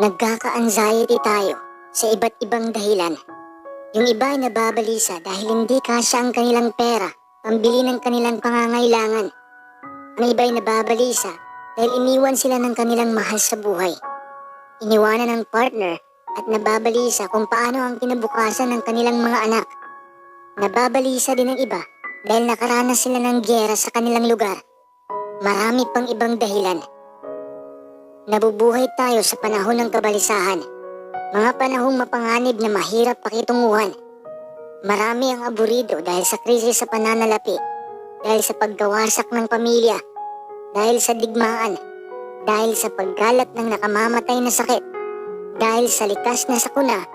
Nagkaka-anxiety tayo sa iba't ibang dahilan. Yung iba ay nababalisa dahil hindi kasya ang kanilang pera, pambili ng kanilang pangangailangan. Ang iba ay nababalisa dahil iniwan sila ng kanilang mahal sa buhay. Iniwanan ng partner at nababalisa kung paano ang kinabukasan ng kanilang mga anak. Nababalisa din ang iba dahil nakaranas sila ng giyera sa kanilang lugar. Marami pang ibang dahilan. Nabubuhay tayo sa panahon ng kabalisahan. Mga panahong mapanganib na mahirap pakitunguhan. Marami ang aburido dahil sa krisis sa pananalapi, dahil sa paggawasak ng pamilya, dahil sa digmaan, dahil sa paggalat ng nakamamatay na sakit, dahil sa likas na sakuna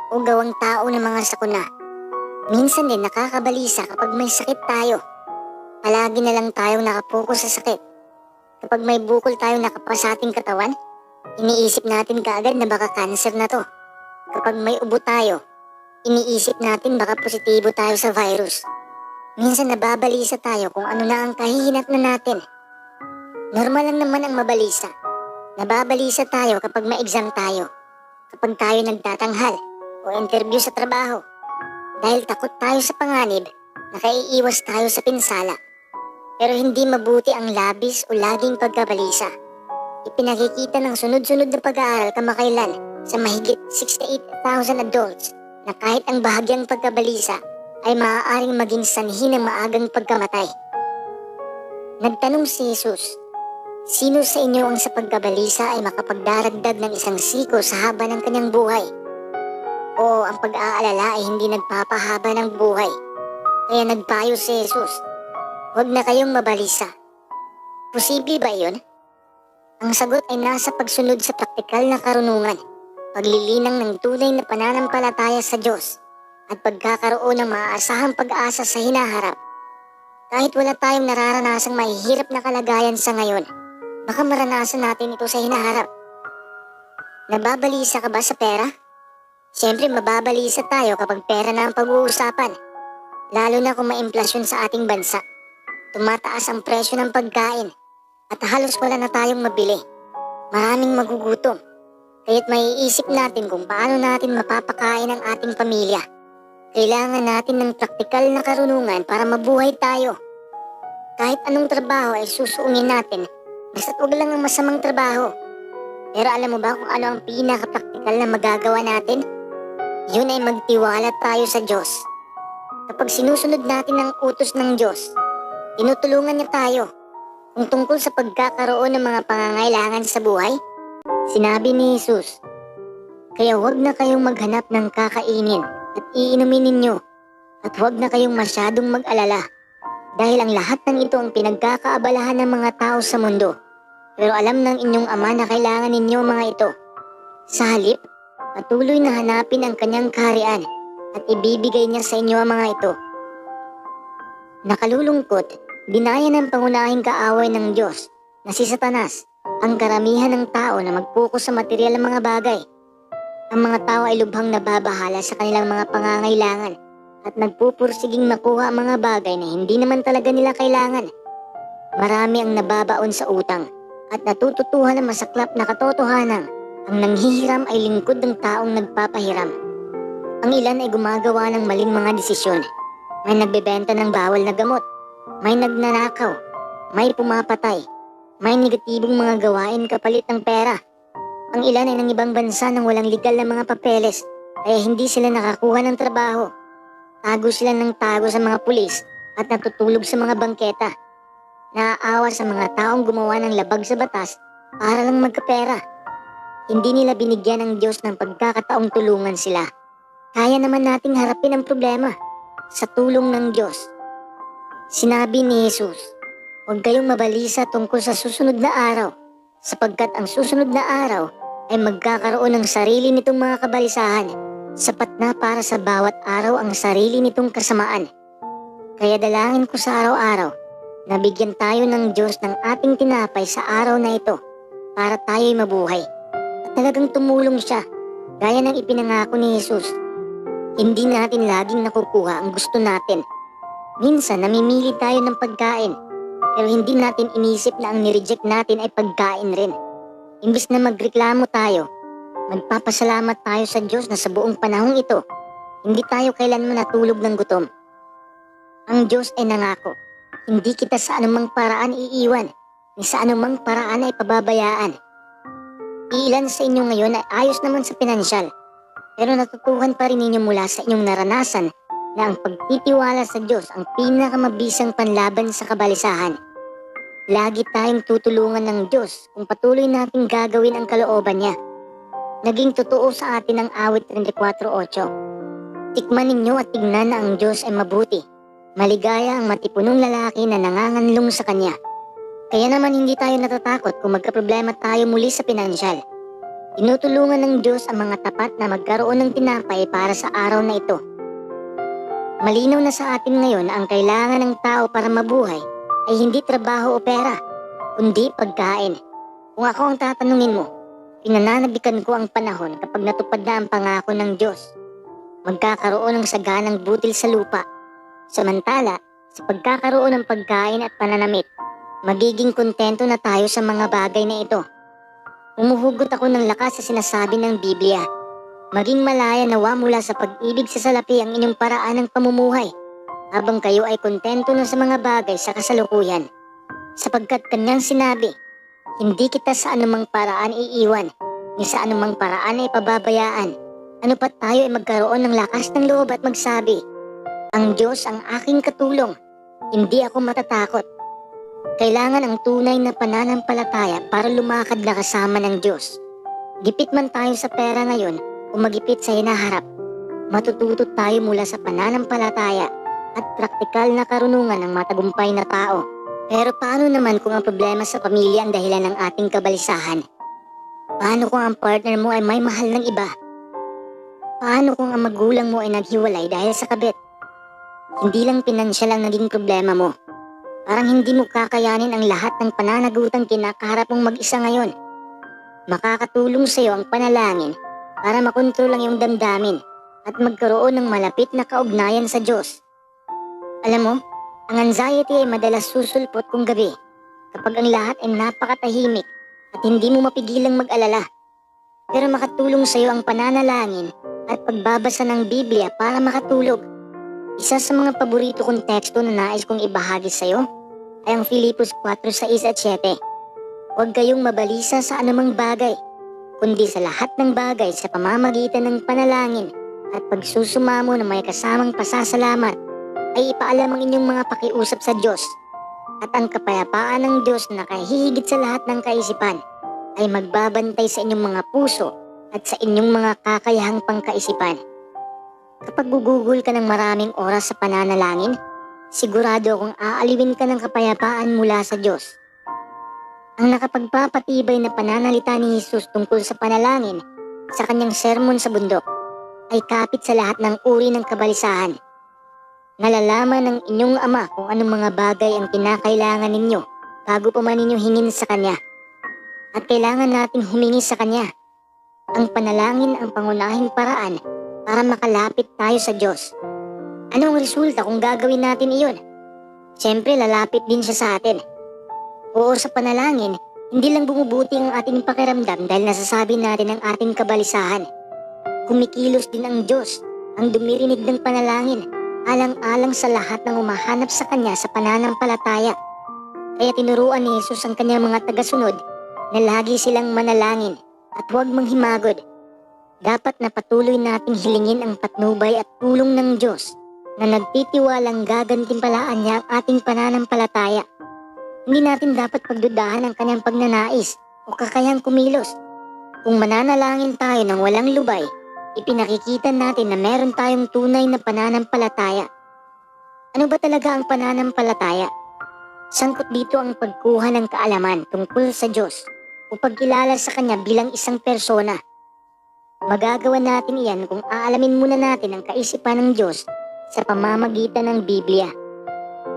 o gawang tao ng mga sakuna. Minsan din nakakabalisa kapag may sakit tayo. Palagi na lang tayong nakapokus sa sakit. Kapag may bukol tayo nakapa sa ating katawan, iniisip natin kaagad na baka cancer na to. Kapag may ubo tayo, iniisip natin baka positibo tayo sa virus. Minsan nababalisa tayo kung ano na ang kahihinatnan natin. Normal lang naman ang mabalisa. Nababalisa tayo kapag may exam tayo, kapag tayo nagtatanghal o interview sa trabaho. Dahil takot tayo sa panganib, nakaiiwas tayo sa pinsala. Pero hindi mabuti ang labis o laging pagkabalisa. Ipinakikita ng sunod-sunod na pag-aaral kamakailan sa mahigit 68,000 adults na kahit ang bahagyang pagkabalisa ay maaaring maging sanhi ng maagang pagkamatay. Nagtanong si Jesus, sino sa inyo ang sa pagkabalisa ay makapagdaragdag ng isang siko sa haba ng kanyang buhay? O ang pag-aalala ay hindi nagpapahaba ng buhay? Kaya nagpayo si Jesus, huwag na kayong mabalisa. Posible ba iyon? Ang sagot ay nasa pagsunod sa praktikal na karunungan, paglilinang ng tunay na pananampalataya sa Diyos, at pagkakaroon ng maaasahang pag-asa sa hinaharap. Kahit wala tayong nararanasang mahihirap na kalagayan sa ngayon, baka maranasan natin ito sa hinaharap. Nababalisa ka ba sa pera? Siyempre mababalisa tayo kapag pera na ang pag-uusapan, lalo na kung may inflasyon sa ating bansa. Tumataas ang presyo ng pagkain at halos wala na tayong mabili. Maraming magugutom. Kaya't maiisip natin kung paano natin mapapakain ang ating pamilya. Kailangan natin ng praktikal na karunungan para mabuhay tayo. Kahit anong trabaho ay susuungin natin, basta't huwag lang ang masamang trabaho. Pero alam mo ba kung ano ang pinaka-praktikal na magagawa natin? Yun ay magtiwala tayo sa Diyos. Kapag sinusunod natin ang utos ng Diyos, tinutulungan niya tayo kung tungkol sa pagkakaroon ng mga pangangailangan sa buhay. Sinabi ni Jesus, kaya huwag na kayong maghanap ng kakainin at iinumin ninyo at huwag na kayong masyadong mag-alala dahil ang lahat ng ito ang pinagkakaabalahan ng mga tao sa mundo. Pero alam ng inyong Ama na kailangan ninyo mga ito. Sa halip, patuloy na hanapin ang kanyang kaharian at ibibigay niya sa inyo ang mga ito. Nakalulungkot, dinaya ng pangunahing kaaway ng Diyos na si Satanas ang karamihan ng tao na mag-focus sa material ng mga bagay. Ang mga tao ay lubhang nababahala sa kanilang mga pangangailangan at nagpupursiging makuha ang mga bagay na hindi naman talaga nila kailangan. Marami ang nababaon sa utang at natututuhan ng masaklap na katotohanan ang nanghihiram ay lingkod ng taong nagpapahiram. Ang ilan ay gumagawa ng maling mga desisyon. May nagbebenta ng bawal na gamot, may nagnanakaw, may pumapatay, may negatibong mga gawain kapalit ng pera. Ang ilan ay ng ibang bansa nang walang legal na mga papeles, kaya hindi sila nakakuha ng trabaho. Tago sila ng tago sa mga pulis at natutulog sa mga bangketa. Naaawa sa mga taong gumawa ng labag sa batas para lang magkapera. Hindi nila binigyan ng Diyos ng pagkakataong tulungan sila. Kaya naman nating harapin ang problema sa tulong ng Diyos. Sinabi ni Jesus, huwag kayong mabalisa tungkol sa susunod na araw, sapagkat ang susunod na araw ay magkakaroon ng sarili nitong mga kabalisahan. Sapat na para sa bawat araw ang sarili nitong kasamaan. Kaya dalangin ko sa araw-araw na bigyan tayo ng Diyos ng ating tinapay sa araw na ito para tayo'y mabuhay. At talagang tumulong siya, gaya ng ipinangako ni Jesus. Hindi natin laging nakukuha ang gusto natin. Minsan namimili tayo ng pagkain, pero hindi natin inisip na ang nireject natin ay pagkain rin. Imbis na magreklamo tayo, Magpapasalamat tayo sa Diyos na sa buong panahong ito, hindi tayo kailanman natulog ng gutom. Ang Diyos ay nangako, hindi kita sa anumang paraan iiwan, ni sa anumang paraan ay pababayaan. Ilan sa inyo ngayon ay ayos naman sa pinansyal, pero natutuhan pa rin ninyo mula sa inyong naranasan na ang pagtitiwala sa Diyos ang pinakamabisang panlaban sa kabalisahan. Lagi tayong tutulungan ng Diyos kung patuloy nating gagawin ang kalooban niya. Naging totoo sa atin ang awit 34:8. Tikman ninyo at tignan na ang Diyos ay mabuti. Maligaya ang matipunong lalaki na nanganganlong sa Kanya. Kaya naman hindi tayo natatakot kung magkaproblema tayo muli sa pinansyal. Tinutulungan ng Diyos ang mga tapat na magkaroon ng tinapay para sa araw na ito. Malinaw na sa atin ngayon na ang kailangan ng tao para mabuhay ay hindi trabaho o pera, kundi pagkain. Kung ako ang tatanungin mo, pinananabikan ko ang panahon kapag natupad na ang pangako ng Diyos. Magkakaroon ng saganang butil sa lupa. Samantala, sa pagkakaroon ng pagkain at pananamit, magiging kontento na tayo sa mga bagay na ito. Umuhugot ako ng lakas sa sinasabi ng Biblia. Maging malaya nawa mula sa pag-ibig sa salapi ang inyong paraan ng pamumuhay, habang kayo ay kontento na sa mga bagay sa kasalukuyan. Sapagkat kanyang sinabi, hindi kita sa anumang paraan iiwan, ni sa anumang paraan ay pababayaan. Ano pat tayo ay magkaroon ng lakas ng loob at magsabi, ang Diyos ang aking katulong, hindi ako matatakot. Kailangan ang tunay na pananampalataya para lumakad na kasama ng Diyos. Gipit man tayo sa pera ngayon o magipit sa hinaharap, matututo tayo mula sa pananampalataya at praktikal na karunungan ng matagumpay na tao. Pero paano naman kung ang problema sa pamilya ang dahilan ng ating kabalisahan? Paano kung ang partner mo ay may mahal ng iba? Paano kung ang magulang mo ay naghiwalay dahil sa kabit? Hindi lang pinansyal ang naging problema mo. Parang hindi mo kakayanin ang lahat ng pananagutang kinakaharap mong mag-isa ngayon. Makakatulong sa iyo ang panalangin para makontrol ang iyong damdamin at magkaroon ng malapit na kaugnayan sa Diyos. Alam mo, ang anxiety ay madalas susulpot kung gabi kapag ang lahat ay napakatahimik at hindi mo mapigilang mag-alala. Pero makatulong sa iyo ang pananalangin at pagbabasa ng Biblia para makatulog. Isa sa mga paborito kong teksto na nais kong ibahagi sa iyo ay ang Filipos 4:6-7. Huwag kayong mabalisa sa anumang bagay, kundi sa lahat ng bagay sa pamamagitan ng panalangin at pagsusumamo na may kasamang pasasalamat ay ipaalam ang inyong mga pakiusap sa Diyos. At ang kapayapaan ng Diyos na kahihigit sa lahat ng kaisipan ay magbabantay sa inyong mga puso at sa inyong mga kakayahang pangkaisipan. Kapag gugugol ka ng maraming oras sa pananalangin, sigurado akong aaliwin ka ng kapayapaan mula sa Diyos. Ang nakapagpapatibay na pananalita ni Jesus tungkol sa panalangin sa kanyang sermon sa bundok ay kapit sa lahat ng uri ng kabalisahan. Nalalaman ng inyong Ama kung anong mga bagay ang kinakailangan ninyo bago pa man ninyo hingin sa Kanya. At kailangan nating humingi sa Kanya. Ang panalangin ang pangunahing paraan para makalapit tayo sa Diyos. Ano ang resulta kung gagawin natin iyon? Siyempre, lalapit din siya sa atin. Oo, sa panalangin, hindi lang bumubuti ang ating pakiramdam dahil nasasabi natin ang ating kabalisahan. Kumikilos din ang Diyos, ang dumirinig ng panalangin, alang-alang sa lahat ng umahanap sa Kanya sa pananampalataya. Kaya tinuruan ni Jesus ang Kanyang mga tagasunod na lagi silang manalangin at huwag manghimagod. Dapat na patuloy nating hilingin ang patnubay at tulong ng Diyos na nagtitiwalang gagantimpalaan niya ang ating pananampalataya. Hindi natin dapat pagdudahan ang Kanyang pagnanais o kakayahang kumilos. Kung mananalangin tayo ng walang lubay, ipinakikita natin na meron tayong tunay na pananampalataya. Ano ba talaga ang pananampalataya? Sangkot dito ang pagkuha ng kaalaman tungkol sa Diyos o pagkilala sa Kanya bilang isang persona. Magagawa natin iyan kung aalamin muna natin ang kaisipan ng Diyos sa pamamagitan ng Biblia.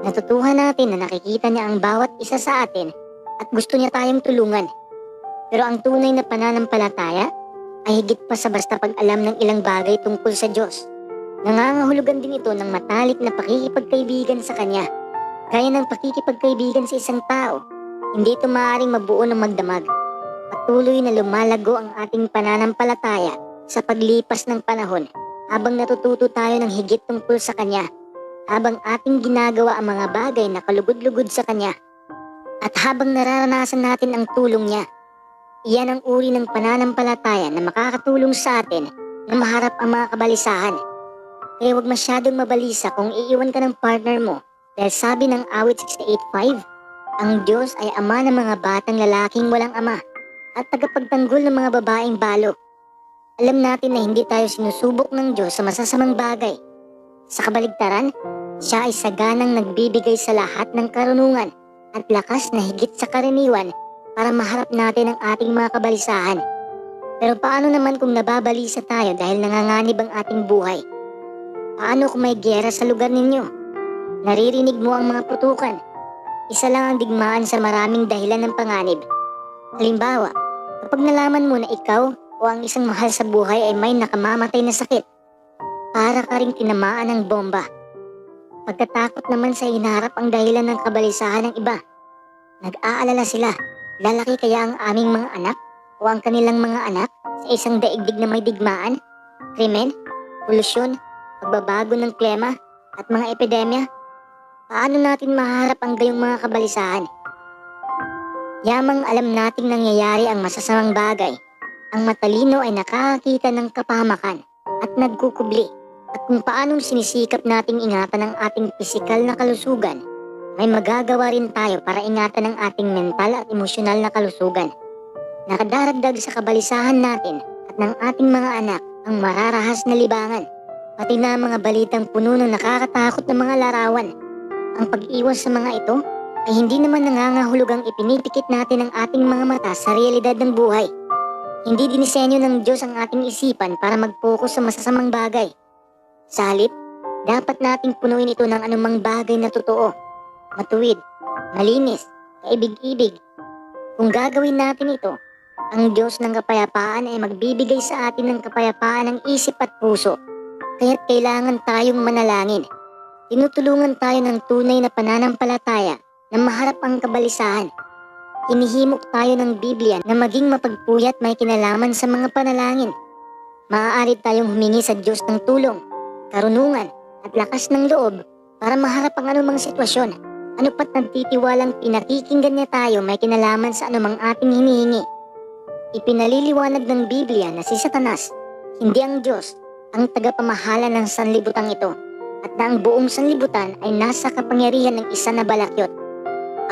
Natutuhan natin na nakikita niya ang bawat isa sa atin at gusto niya tayong tulungan. Pero ang tunay na pananampalataya ay higit pa sa basta pag-alam ng ilang bagay tungkol sa Diyos. Nangangahulugan din ito ng matalik na pakikipagkaibigan sa Kanya. Gaya ng pakikipagkaibigan sa isang tao, hindi ito maaaring mabuo ng magdamag. Patuloy na lumalago ang ating pananampalataya sa paglipas ng panahon habang natututo tayo ng higit tungkol sa Kanya, habang ating ginagawa ang mga bagay na kalugod-lugod sa Kanya, at habang nararanasan natin ang tulong Niya. Iyan ang uri ng pananampalataya na makakatulong sa atin na maharap ang mga kabalisahan. Kaya huwag masyadong mabalisa kung iiwan ka ng partner mo, dahil sabi ng awit 68:5, ang Diyos ay ama ng mga batang lalaking walang ama at tagapagtanggol ng mga babaeng balo. Alam natin na hindi tayo sinusubok ng Diyos sa masasamang bagay. Sa kabaligtaran, siya ay saganang nagbibigay sa lahat ng karunungan at lakas na higit sa karaniwan para maharap natin ang ating mga kabalisahan. Pero paano naman kung nababalisa tayo dahil nanganganib ang ating buhay? Paano kung may giyera sa lugar ninyo? Naririnig mo ang mga putukan. Isa lang ang digmaan sa maraming dahilan ng panganib. Halimbawa, kapag nalaman mo na ikaw o ang isang mahal sa buhay ay may nakamamatay na sakit, para ka ring tinamaan ng bomba. Pagkatakot naman sa hinaharap ang dahilan ng kabalisahan ng iba. Nag-aalala sila, lalaki kaya ang aming mga anak o ang kanilang mga anak sa isang daigdig na may digmaan, krimen, polusyon, pagbabago ng klima at mga epidemya? Paano natin maharap ang gayong mga kabalisahan? Yamang alam nating nangyayari ang masasamang bagay, ang matalino ay nakakakita ng kapahamakan at nagkukubli. At kung paanong sinisikap nating ingatan ang ating pisikal na kalusugan, may magagawa rin tayo para ingatan ang ating mental at emosyonal na kalusugan. Nakadaragdag sa kabalisahan natin at ng ating mga anak ang mararahas na libangan, pati na mga balitang puno ng nakakatakot na mga larawan. Ang pag-iwas sa mga ito ay hindi naman nangangahulugang ipinipikit natin ang ating mga mata sa realidad ng buhay. Hindi dinisenyo ng Diyos ang ating isipan para mag-focus sa masasamang bagay. Sa halip, dapat nating punuin ito ng anumang bagay na totoo, matuwid, malinis, kaibig-ibig. Kung gagawin natin ito, ang Diyos ng kapayapaan ay magbibigay sa atin ng kapayapaan ng isip at puso. Kaya't kailangan tayong manalangin. Tinutulungan tayo ng tunay na pananampalataya na maharap ang kabalisahan. Hinihimok tayo ng Biblia na maging mapagpuyat may kinalaman sa mga panalangin. Maaari tayong humingi sa Diyos ng tulong, karunungan at lakas ng loob para maharap ang anumang sitwasyon. Ano pat nagtitiwalang pinakikinggan niya tayo may kinalaman sa anumang ating hinihingi. Ipinaliliwanag ng Biblia na si Satanas, hindi ang Diyos, ang tagapamahala ng sanlibutan ito, at na ang buong sanlibutan ay nasa kapangyarihan ng isa na balakyot.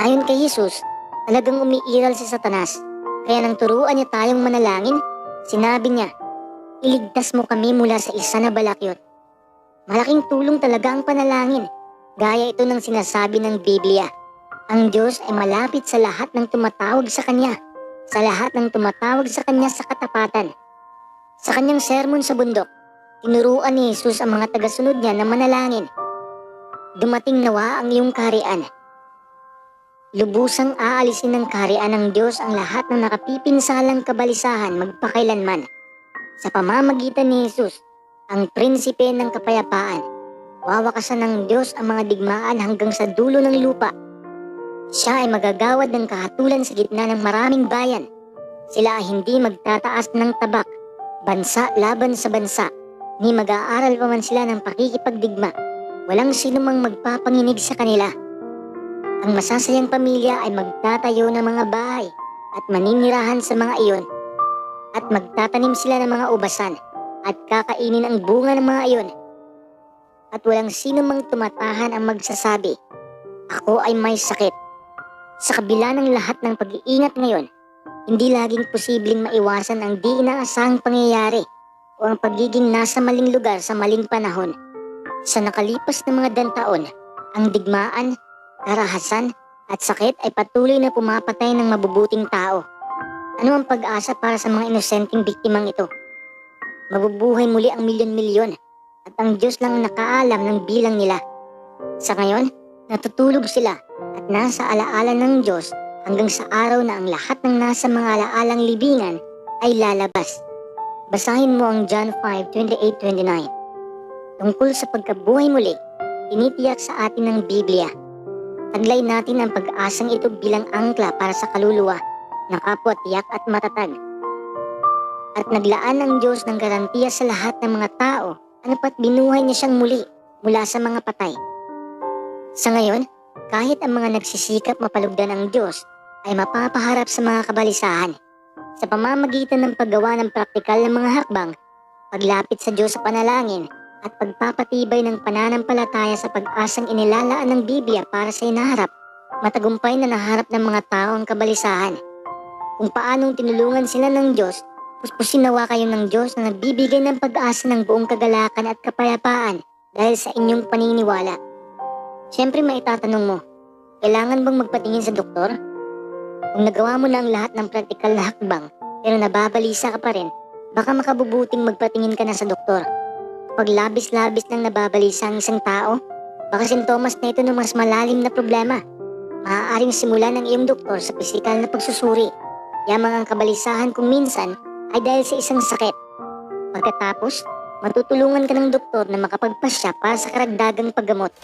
Ayon kay Jesus, talagang umiiral si Satanas, kaya nang turuan niya tayong manalangin, sinabi niya, iligtas mo kami mula sa isa na balakyot. Malaking tulong talaga ang panalangin, gaya ito ng sinasabi ng Biblia. Ang Diyos ay malapit sa lahat ng tumatawag sa Kanya, sa lahat ng tumatawag sa Kanya sa katapatan. Sa Kanyang sermon sa bundok, tinuruan ni Jesus ang mga tagasunod niya na manalangin. Dumating nawa ang iyong kaharian. Lubusang aalisin ng kaharian ng Diyos ang lahat ng nakapipinsalang kabalisahan magpakailanman. Sa pamamagitan ni Jesus, ang prinsipe ng kapayapaan, wawakasan ng Diyos ang mga digmaan hanggang sa dulo ng lupa. Siya ay magagawad ng kahatulan sa gitna ng maraming bayan. Sila ay hindi magtataas ng tabak, bansa laban sa bansa, ni mag-aaral pa man sila ng pakikipagdigma. Walang sinumang magpapanginig sa kanila. Ang masasayang pamilya ay magtatayo ng mga bahay at maninirahan sa mga iyon. At magtatanim sila ng mga ubasan at kakainin ang bunga ng mga iyon. At walang sinumang tumatahan ang magsasabi, ako ay may sakit. Sa kabila ng lahat ng pag-iingat ngayon, hindi laging posibleng maiwasan ang di inaasahang pangyayari o ang pagiging nasa maling lugar sa maling panahon. Sa nakalipas na mga taon, ang digmaan, karahasan at sakit ay patuloy na pumapatay ng mabubuting tao. Ano ang pag-asa para sa mga inosenteng biktimang ito? Mabubuhay muli ang milyon-milyon at ang Diyos lang ang nakaalam ng bilang nila. Sa ngayon, natutulog sila at nasa alaala ng Diyos hanggang sa araw na ang lahat ng nasa mga alaalang libingan ay lalabas. Basahin mo ang John 5:28-29. Tungkol sa pagkabuhay muli, tinitiyak sa atin ng Biblia. Taglay natin ang pag-asang ito bilang angkla para sa kaluluwa na kapwa tiyak at matatag. At naglaan ang Diyos ng garantiya sa lahat ng mga tao, ano pat binuhay niya siyang muli mula sa mga patay. Sa ngayon, kahit ang mga nagsisikap mapalugdan ang Diyos ay mapapaharap sa mga kabalisahan sa pamamagitan ng paggawa ng praktikal na mga hakbang, paglapit sa Diyos sa panalangin, at pagpapatibay ng pananampalataya sa pag-asang inilalaan ng Biblia para sa inaharap, matagumpay na naharap ng mga tao ang kabalisahan. Kung paanong tinulungan sila ng Diyos, puspusin nawa kayo ng Diyos na nagbibigay ng pag-asa ng buong kagalakan at kapayapaan dahil sa inyong paniniwala. Siyempre maitatanong mo, kailangan bang magpatingin sa doktor? Kung nagawa mo na ang lahat ng praktikal na hakbang pero nababalisa ka pa rin, baka makabubuting magpatingin ka na sa doktor. Pag labis-labis nang nababalisa ang isang tao, baka sintomas na ito ng mas malalim na problema. Maaaring simulan ng iyong doktor sa pisikal na pagsusuri. Yamang ang kabalisahan kung minsan ay dahil sa isang sakit. Pagkatapos, matutulungan ka ng doktor na makapagpasya para sa karagdagang paggamot.